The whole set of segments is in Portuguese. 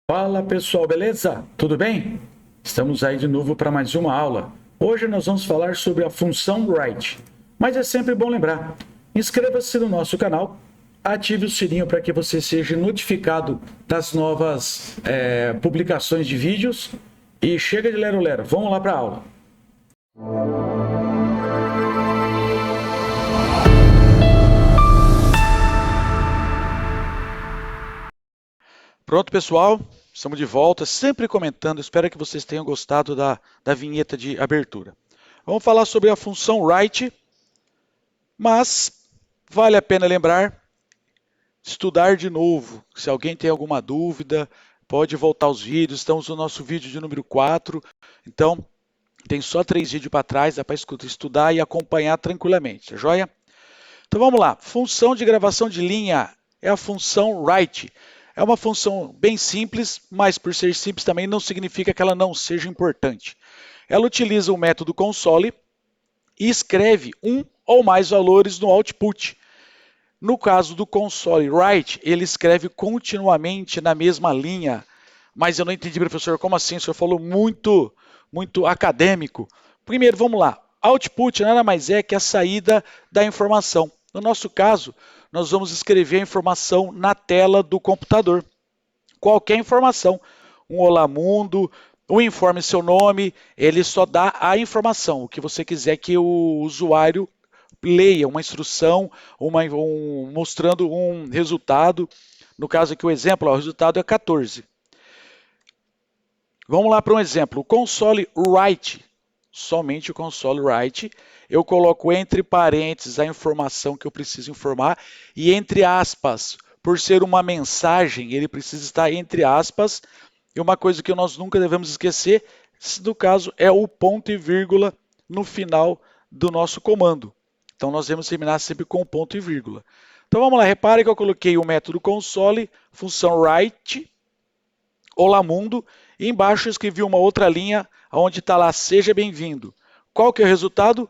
Fala pessoal, beleza? Tudo bem? Estamos aí de novo para mais uma aula. Hoje nós vamos falar sobre a função write, mas é sempre bom lembrar: inscreva-se no nosso canal, ative o sininho para que você seja notificado das novas publicações de vídeos e chega de lero-lero, vamos lá para a aula. Pronto, pessoal, estamos de volta, sempre comentando, espero que vocês tenham gostado da vinheta de abertura. Vamos falar sobre a função write, mas vale a pena lembrar, estudar de novo. Se alguém tem alguma dúvida, pode voltar aos vídeos, estamos no nosso vídeo de número 4, então tem só 3 vídeos para trás, dá para estudar e acompanhar tranquilamente, tá joia? Então vamos lá, função de gravação de linha é a função write. É uma função bem simples, mas por ser simples também não significa que ela não seja importante. Ela utiliza o método console e escreve um ou mais valores no output. No caso do console write, ele escreve continuamente na mesma linha. Mas eu não entendi, professor, como assim? O senhor falou muito acadêmico. Primeiro, vamos lá. Output nada mais é que a saída da informação. No nosso caso, nós vamos escrever a informação na tela do computador. Qualquer informação. Um olá mundo, um informe seu nome, ele só dá a informação, o que você quiser que o usuário leia, uma instrução, mostrando um resultado. No caso aqui o exemplo, ó, o resultado é 14. Vamos lá para um exemplo. O console write, somente o console write, eu coloco entre parênteses a informação que eu preciso informar e entre aspas, por ser uma mensagem, ele precisa estar entre aspas. E uma coisa que nós nunca devemos esquecer, no caso, é o ponto e vírgula no final do nosso comando. Então nós devemos terminar sempre com ponto e vírgula. Então vamos lá, repare que eu coloquei o método console, função write, olá mundo, e embaixo eu escrevi uma outra linha onde está lá seja bem-vindo. Qual que é o resultado?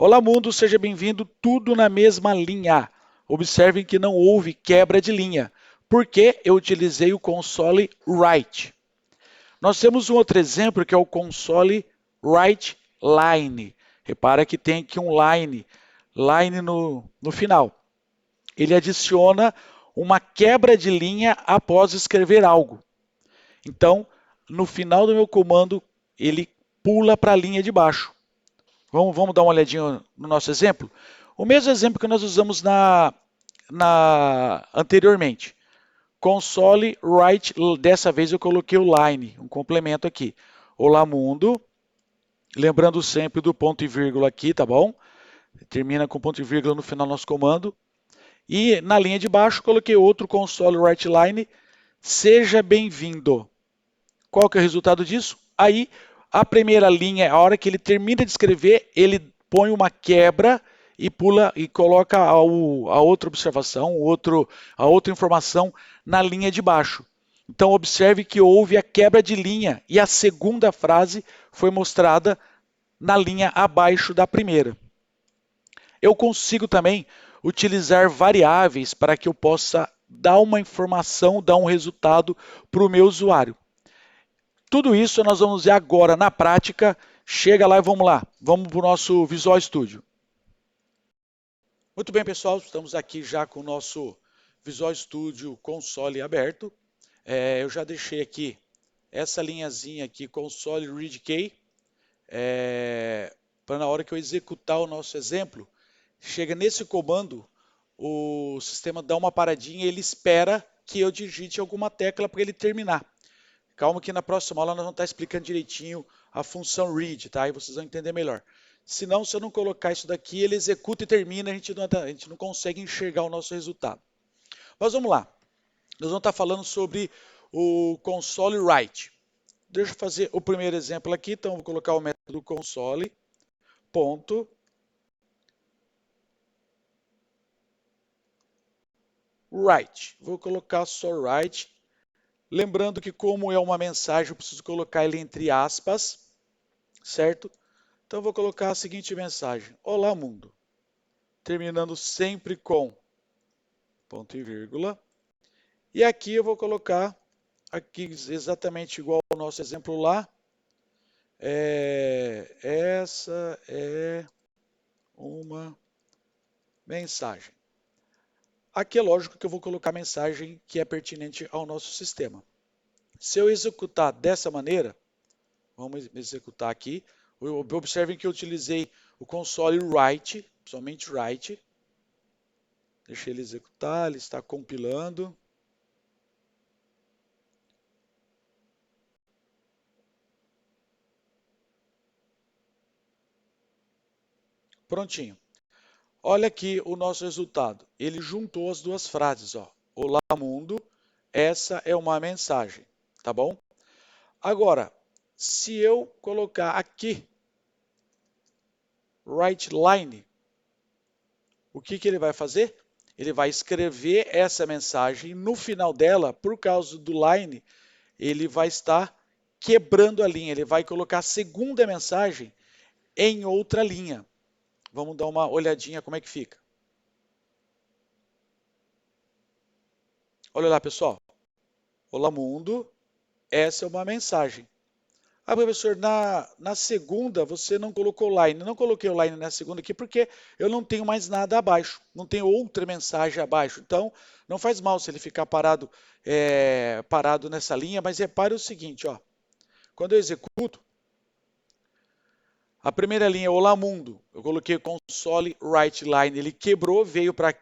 Olá mundo, seja bem-vindo, tudo na mesma linha. Observem que não houve quebra de linha, porque eu utilizei o console write. Nós temos um outro exemplo que é o console write line. Repara que tem aqui um line no final. Ele adiciona uma quebra de linha após escrever algo. Então, no final do meu comando, ele pula para a linha de baixo. Vamos dar uma olhadinha no nosso exemplo? O mesmo exemplo que nós usamos anteriormente. Console write, dessa vez eu coloquei o line, um complemento aqui. Olá mundo, lembrando sempre do ponto e vírgula aqui, tá bom? Termina com ponto e vírgula no final do nosso comando. E na linha de baixo coloquei outro console write line, seja bem-vindo. Qual que é o resultado disso? Aí, a primeira linha, a hora que ele termina de escrever, ele põe uma quebra e pula e coloca a outra observação, a outra informação na linha de baixo. Então, observe que houve a quebra de linha e a segunda frase foi mostrada na linha abaixo da primeira. Eu consigo também utilizar variáveis para que eu possa dar uma informação, dar um resultado para o meu usuário. Tudo isso nós vamos ver agora na prática. Chega lá e vamos lá. Vamos para o nosso Visual Studio. Muito bem, pessoal. Estamos aqui já com o nosso Visual Studio console aberto. Eu já deixei aqui essa linhazinha aqui, console read key, para na hora que eu executar o nosso exemplo, chega nesse comando, o sistema dá uma paradinha e ele espera que eu digite alguma tecla para ele terminar. Calma que na próxima aula nós vamos estar explicando direitinho a função read, tá? Aí vocês vão entender melhor. Se eu não colocar isso daqui, ele executa e termina, a gente não consegue enxergar o nosso resultado. Mas vamos lá. Nós vamos estar falando sobre o console write. Deixa eu fazer o primeiro exemplo aqui, então eu vou colocar o método console, ponto, write. Vou colocar só write. Lembrando que como é uma mensagem, eu preciso colocar ele entre aspas, certo? Então, eu vou colocar a seguinte mensagem. Olá, mundo. Terminando sempre com ponto e vírgula. E aqui eu vou colocar aqui exatamente igual ao nosso exemplo lá. Essa é uma mensagem. Aqui é lógico que eu vou colocar a mensagem que é pertinente ao nosso sistema. Se eu executar dessa maneira, vamos executar aqui. Observem que eu utilizei o console write, somente write. Deixa ele executar, ele está compilando. Prontinho. Olha aqui o nosso resultado. Ele juntou as duas frases, ó. Olá, mundo. Essa é uma mensagem, tá bom? Agora, se eu colocar aqui write line, o que ele vai fazer? Ele vai escrever essa mensagem. No final dela, por causa do line, ele vai estar quebrando a linha. Ele vai colocar a segunda mensagem em outra linha. Vamos dar uma olhadinha como é que fica. Olha lá, pessoal. Olá, mundo. Essa é uma mensagem. Ah, professor, na segunda você não colocou line. Não coloquei o line na segunda aqui porque eu não tenho mais nada abaixo. Não tenho outra mensagem abaixo. Então, não faz mal se ele ficar parado, parado nessa linha. Mas repare o seguinte, ó. Quando eu executo, a primeira linha é Olá Mundo. Eu coloquei o console write line. Ele quebrou, veio para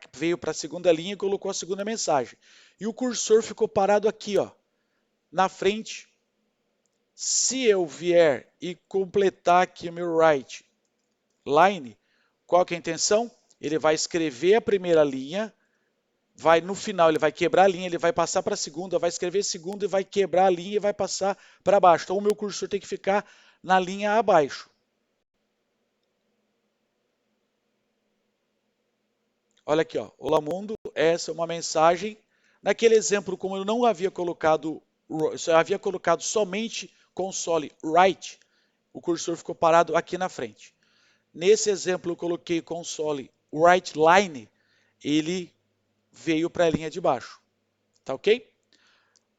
a segunda linha e colocou a segunda mensagem. E o cursor ficou parado aqui, ó, na frente. Se eu vier e completar aqui o meu write line, qual que é a intenção? Ele vai escrever a primeira linha, no final ele vai quebrar a linha, ele vai passar para a segunda, vai escrever a segunda e vai quebrar a linha e vai passar para baixo. Então o meu cursor tem que ficar na linha abaixo. Olha aqui, ó. Olá mundo, essa é uma mensagem. Naquele exemplo, como eu não havia colocado, eu havia colocado somente console write, o cursor ficou parado aqui na frente. Nesse exemplo, eu coloquei console write line, ele veio para a linha de baixo. Tá ok?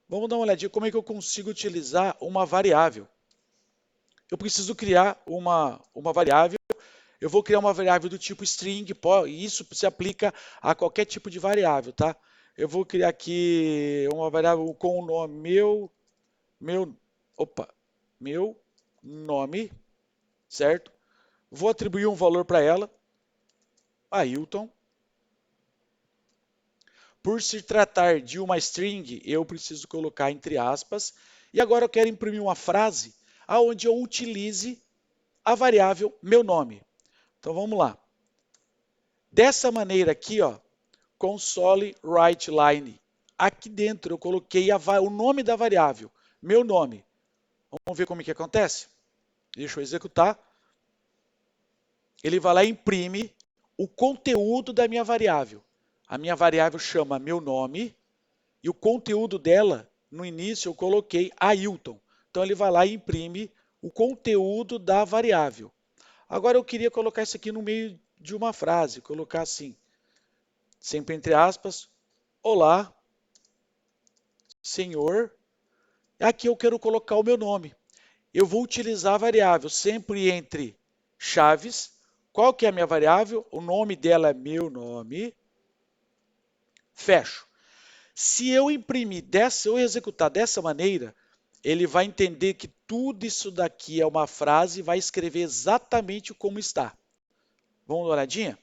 Vamos dar uma olhadinha como é que eu consigo utilizar uma variável. Eu preciso criar uma variável. Eu vou criar uma variável do tipo string, e isso se aplica a qualquer tipo de variável, tá? Eu vou criar aqui uma variável com o nome meu nome, certo? Vou atribuir um valor para ela, Ailton. Por se tratar de uma string, eu preciso colocar entre aspas. E agora eu quero imprimir uma frase onde eu utilize a variável meu nome. Então vamos lá. Dessa maneira aqui, ó, console write line. Aqui dentro eu coloquei o nome da variável, meu nome. Vamos ver como que acontece? Deixa eu executar. Ele vai lá e imprime o conteúdo da minha variável. A minha variável chama meu nome e o conteúdo dela, no início eu coloquei Ailton. Então ele vai lá e imprime o conteúdo da variável. Agora eu queria colocar isso aqui no meio de uma frase, colocar assim, sempre entre aspas, olá, senhor. Aqui eu quero colocar o meu nome. Eu vou utilizar a variável sempre entre chaves. Qual que é a minha variável? O nome dela é meu nome. Fecho. Se eu imprimir se eu executar dessa maneira, ele vai entender que tudo isso daqui é uma frase e vai escrever exatamente como está. Vamos dar uma olhadinha?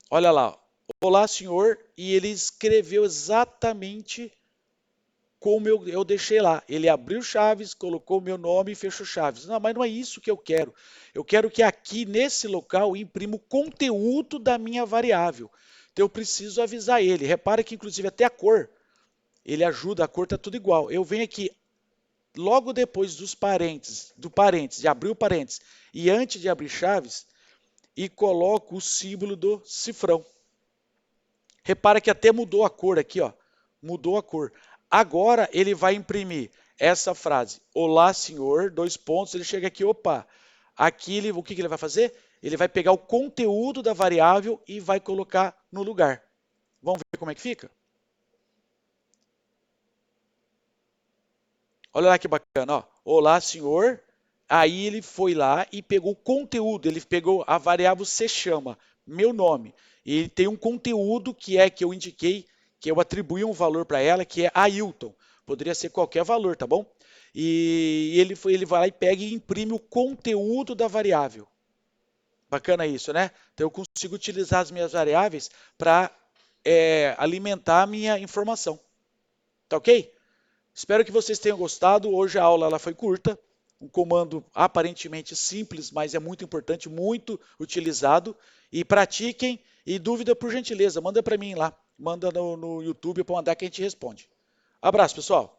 Olha lá. Olá, senhor. E ele escreveu exatamente como eu deixei lá. Ele abriu chaves, colocou meu nome e fechou chaves. Não, mas não é isso que eu quero. Eu quero que aqui, nesse local, imprima o conteúdo da minha variável. Então, eu preciso avisar ele. Repara que, inclusive, até a cor, ele ajuda, a cor está tudo igual. Eu venho aqui, logo depois do parênteses, de abrir o parênteses, e antes de abrir chaves, e coloco o símbolo do cifrão. Repara que até mudou a cor aqui, ó. Mudou a cor. Agora ele vai imprimir essa frase. Olá, senhor, dois pontos. Ele chega aqui, opa. Aqui o que ele vai fazer? Ele vai pegar o conteúdo da variável e vai colocar no lugar. Vamos ver como é que fica? Olha lá que bacana, ó. Olá, senhor. Aí ele foi lá e pegou o conteúdo, ele pegou a variável se chama, meu nome. E ele tem um conteúdo que eu indiquei, que eu atribuí um valor para ela, que é Ailton. Poderia ser qualquer valor, tá bom? E ele vai lá e pega e imprime o conteúdo da variável. Bacana isso, né? Então eu consigo utilizar as minhas variáveis para alimentar a minha informação. Tá ok? Espero que vocês tenham gostado. Hoje a aula ela foi curta, um comando aparentemente simples, mas é muito importante, muito utilizado. E pratiquem. E dúvida, por gentileza, manda para mim lá. Manda no YouTube para mandar que a gente responde. Abraço, pessoal.